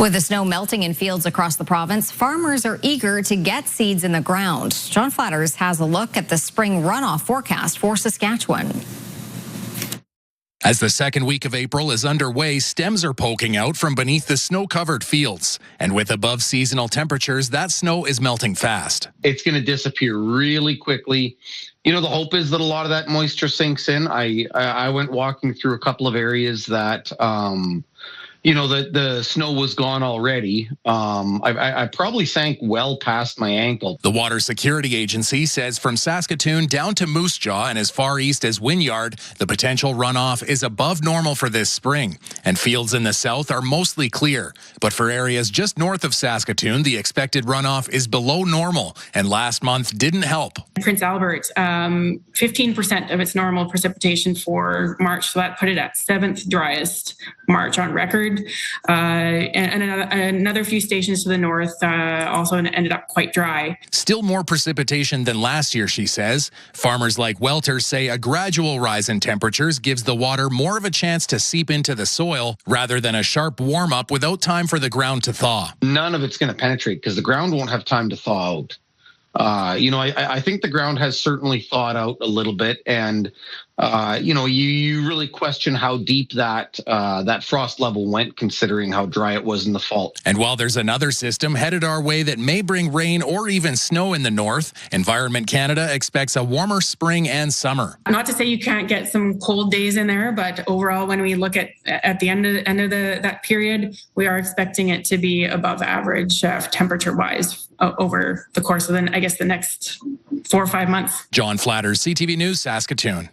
With the snow melting in fields across the province, farmers are eager to get seeds in the ground. John Flatters has a look at the spring runoff forecast for Saskatchewan. As the second week of April is underway, stems are poking out from beneath the snow-covered fields. And with above seasonal temperatures, that snow is melting fast. It's going to disappear really quickly. You know, the hope is that a lot of that moisture sinks in. I went walking through a couple of areas that, the snow was gone already. I probably sank well past my ankle. The Water Security Agency says from Saskatoon down to Moose Jaw and as far east as Wynyard, the potential runoff is above normal for this spring. And fields in the south are mostly clear. But for areas just north of Saskatoon, the expected runoff is below normal. And last month didn't help. Prince Albert, 15% of its normal precipitation for March. So that put it at 7th driest March on record. And another few stations to the north also ended up quite dry. Still more precipitation than last year, she says. Farmers like Welter say a gradual rise in temperatures gives the water more of a chance to seep into the soil rather than a sharp warm-up without time for the ground to thaw. None of it's going to penetrate because the ground won't have time to thaw out. I think the ground has certainly thawed out a little bit, and you really question how deep that frost level went, considering how dry it was in the fall. And while there's another system headed our way that may bring rain or even snow in the north, Environment Canada expects a warmer spring and summer. Not to say you can't get some cold days in there, but overall, when we look at the end of that period, we are expecting it to be above average temperature-wise over the course of the next 4 or 5 months. John Flatters, CTV News, Saskatoon.